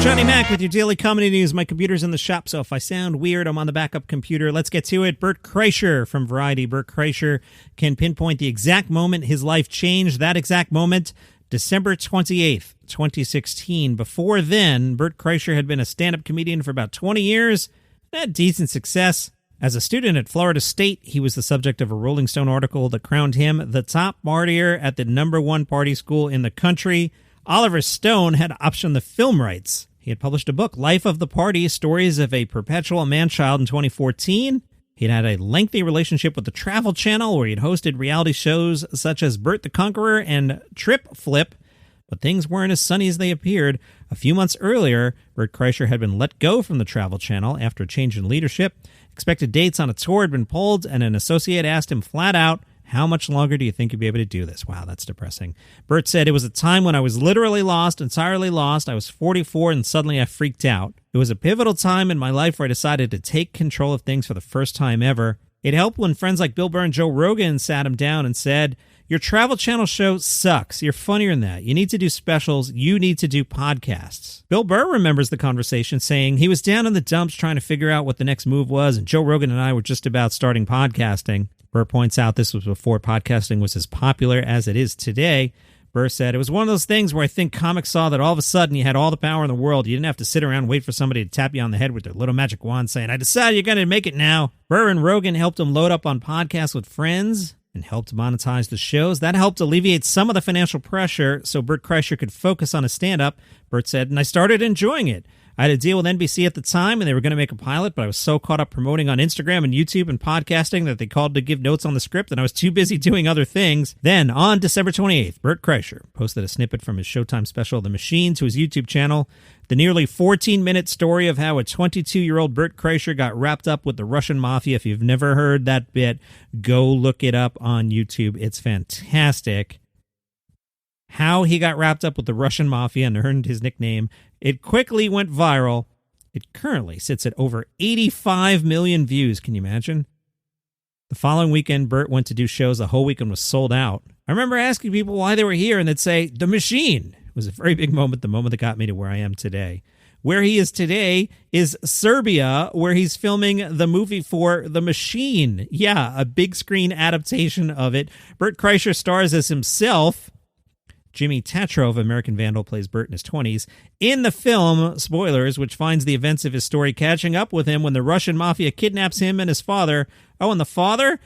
Johnny Mac with your daily comedy news. My computer's in the shop, so if I sound weird, I'm on the backup computer. Let's get to it. Bert Kreischer from Variety. Bert Kreischer can pinpoint the exact moment his life changed. That exact moment, December 28th, 2016. Before then, Bert Kreischer had been a stand-up comedian for about 20 years and had decent success. As a student at Florida State, he was the subject of a Rolling Stone article that crowned him the top partier at the #1 party school in the country. Oliver Stone had optioned the film rights. He had published a book, Life of the Party, Stories of a Perpetual Man-Child, in 2014. He'd had a lengthy relationship with the Travel Channel, where he'd hosted reality shows such as Bert the Conqueror and Trip Flip, but things weren't as sunny as they appeared. A few months earlier, Bert Kreischer had been let go from the Travel Channel after a change in leadership. Expected dates on a tour had been pulled, and an associate asked him flat out, "How much longer do you think you'll be able to do this?" Wow, that's depressing. Bert said, "It was a time when I was literally lost, entirely lost. I was 44 and suddenly I freaked out. It was a pivotal time in my life where I decided to take control of things for the first time ever. It helped when friends like Bill Burr and Joe Rogan sat him down and said, 'Your Travel Channel show sucks. You're funnier than that. You need to do specials. You need to do podcasts.'" Bill Burr remembers the conversation, saying he was down in the dumps trying to figure out what the next move was, and Joe Rogan and I were just about starting podcasting. Burr points out this was before podcasting was as popular as it is today. Burr said, "It was one of those things where I think comics saw that all of a sudden you had all the power in the world. You didn't have to sit around and wait for somebody to tap you on the head with their little magic wand saying, 'I decided you're going to make it now.'" Burr and Rogan helped him load up on podcasts with friends and helped monetize the shows. That helped alleviate some of the financial pressure so Bert Kreischer could focus on his stand-up. Bert said, "And I started enjoying it. I had a deal with NBC at the time, and they were going to make a pilot, but I was so caught up promoting on Instagram and YouTube and podcasting that they called to give notes on the script, and I was too busy doing other things." Then, on December 28th, Bert Kreischer posted a snippet from his Showtime special, The Machine, to his YouTube channel. The nearly 14-minute story of how a 22-year-old Bert Kreischer got wrapped up with the Russian mafia. If you've never heard that bit, go look it up on YouTube. It's fantastic. How he got wrapped up with the Russian mafia and earned his nickname. It quickly went viral. It currently sits at over 85 million views. Can you imagine? The following weekend, Bert went to do shows. The whole weekend was sold out. I remember asking people why they were here, and they'd say, "The Machine." It was a very big moment, the moment that got me to where I am today. Where he is today is Serbia, where he's filming the movie for The Machine. Yeah, a big screen adaptation of it. Bert Kreischer stars as himself. Jimmy Tatro of American Vandal plays Bert in his 20s. In the film, spoilers, which finds the events of his story catching up with him when the Russian mafia kidnaps him and his father. Oh, and the father?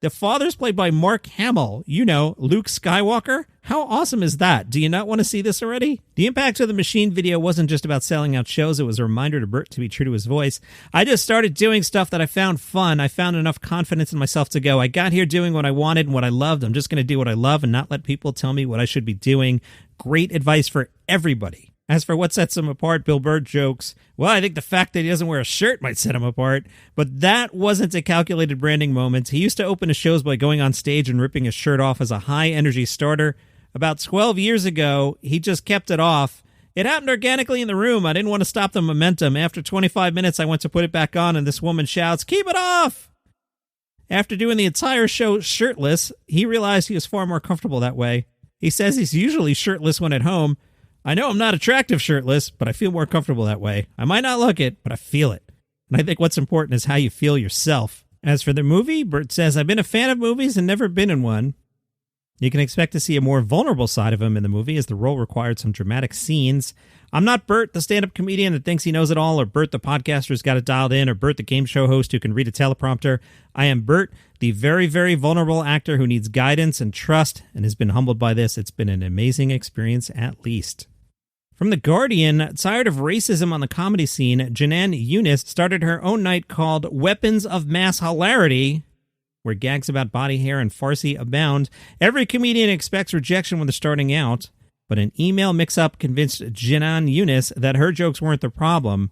The father's played by Mark Hamill. You know, Luke Skywalker. How awesome is that? Do you not want to see this already? The impact of the Machine video wasn't just about selling out shows. It was a reminder to Bert to be true to his voice. "I just started doing stuff that I found fun. I found enough confidence in myself to go, I got here doing what I wanted and what I loved. I'm just going to do what I love and not let people tell me what I should be doing." Great advice for everybody. As for what sets him apart, Bill Burr jokes, "Well, I think the fact that he doesn't wear a shirt might set him apart." But that wasn't a calculated branding moment. He used to open his shows by going on stage and ripping his shirt off as a high-energy starter. About 12 years ago, he just kept it off. "It happened organically in the room. I didn't want to stop the momentum. After 25 minutes, I went to put it back on, and this woman shouts, 'Keep it off!' After doing the entire show shirtless, he realized he was far more comfortable that way. He says he's usually shirtless when at home. "I know I'm not attractive shirtless, but I feel more comfortable that way. I might not look it, but I feel it." And I think what's important is how you feel yourself. As for the movie, Bert says, "I've been a fan of movies and never been in one." You can expect to see a more vulnerable side of him in the movie, as the role required some dramatic scenes. "I'm not Bert, the stand-up comedian that thinks he knows it all, or Bert, the podcaster who's got it dialed in, or Bert, the game show host who can read a teleprompter. I am Bert, the very, very vulnerable actor who needs guidance and trust and has been humbled by this. It's been an amazing experience, at least." From The Guardian, tired of racism on the comedy scene, Janan Eunice started her own night called Weapons of Mass Hilarity, where gags about body hair and farcy abound. Every comedian expects rejection when they're starting out, but an email mix-up convinced Janan Eunice that her jokes weren't the problem.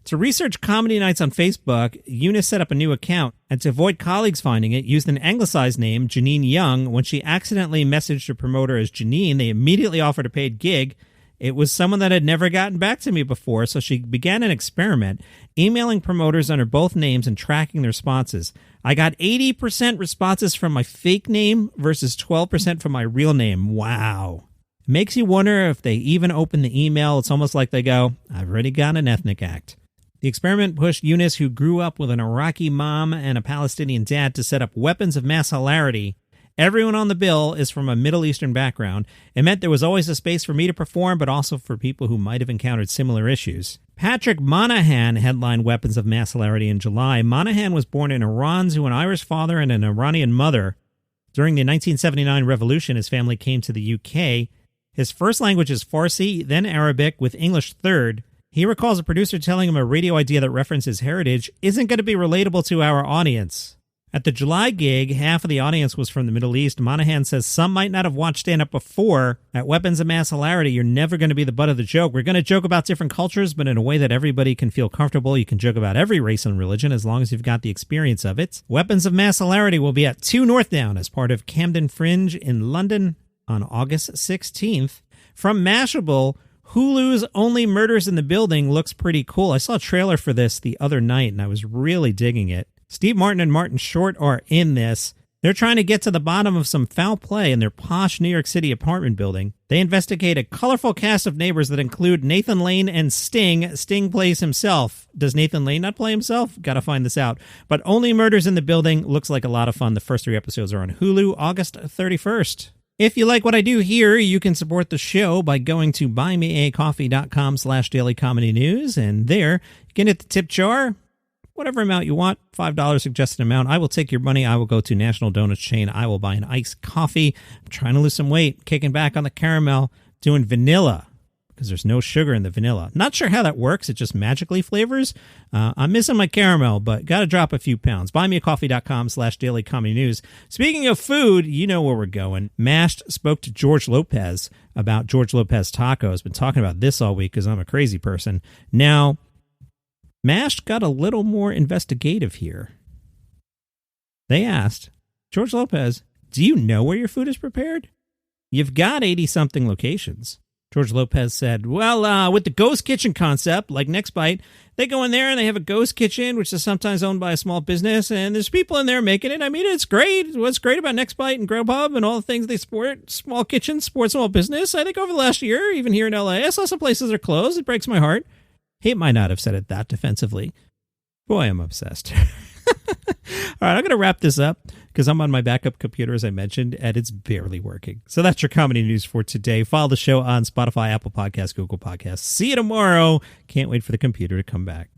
To research comedy nights on Facebook, Eunice set up a new account, and to avoid colleagues finding it, used an anglicized name, Janine Young. When she accidentally messaged a promoter as Janine, they immediately offered a paid gig. It was someone that had never gotten back to me before, so she began an experiment, emailing promoters under both names and tracking their responses. I got 80% responses from my fake name versus 12% from my real name. Wow. It makes you wonder if they even open the email. It's almost like they go, I've already got an ethnic act. The experiment pushed Yunus, who grew up with an Iraqi mom and a Palestinian dad, to set up weapons of mass hilarity. Everyone on the bill is from a Middle Eastern background. It meant there was always a space for me to perform, but also for people who might have encountered similar issues. Patrick Monahan headlined Weapons of Mass Hilarity in July. Monahan was born in Iran to an Irish father and an Iranian mother. During the 1979 revolution, his family came to the UK. His first language is Farsi, then Arabic, with English third. He recalls a producer telling him a radio idea that references heritage isn't going to be relatable to our audience. At the July gig, half of the audience was from the Middle East. Monahan says some might not have watched stand-up before. At Weapons of Mass Hilarity, you're never going to be the butt of the joke. We're going to joke about different cultures, but in a way that everybody can feel comfortable. You can joke about every race and religion as long as you've got the experience of it. Weapons of Mass Hilarity will be at 2 North Down as part of Camden Fringe in London on August 16th. From Mashable, Hulu's Only Murders in the Building looks pretty cool. I saw a trailer for this the other night, and I was really digging it. Steve Martin and Martin Short are in this. They're trying to get to the bottom of some foul play in their posh New York City apartment building. They investigate a colorful cast of neighbors that include Nathan Lane and Sting. Sting plays himself. Does Nathan Lane not play himself? Gotta find this out. But Only Murders in the Building looks like a lot of fun. The first 3 episodes are on Hulu, August 31st. If you like what I do here, you can support the show by going to buymeacoffee.com/dailycomedynews, and there you can hit the tip jar. Whatever amount you want, $5 suggested amount. I will take your money. I will go to National Donuts Chain. I will buy an iced coffee. I'm trying to lose some weight, kicking back on the caramel, doing vanilla because there's no sugar in the vanilla. Not sure how that works. It just magically flavors. I'm missing my caramel, but got to drop a few pounds. Buymeacoffee.com/dailycomedynews. Speaking of food, you know where we're going. Mashed spoke to George Lopez about George Lopez Tacos. Been talking about this all week because I'm a crazy person. Now, MASH got a little more investigative here. They asked, George Lopez, do you know where your food is prepared? You've got 80-something locations. George Lopez said, well, with the ghost kitchen concept, like Next Bite, they go in there and they have a ghost kitchen, which is sometimes owned by a small business, and there's people in there making it. I mean, it's great. What's great about Next Bite and Grubhub and all the things they support, small kitchens, support small business. I think over the last year, even here in LA, I saw some places are closed. It breaks my heart. He might not have said it that defensively. Boy, I'm obsessed. All right, I'm going to wrap this up because I'm on my backup computer, as I mentioned, and it's barely working. So that's your comedy news for today. Follow the show on Spotify, Apple Podcasts, Google Podcasts. See you tomorrow. Can't wait for the computer to come back.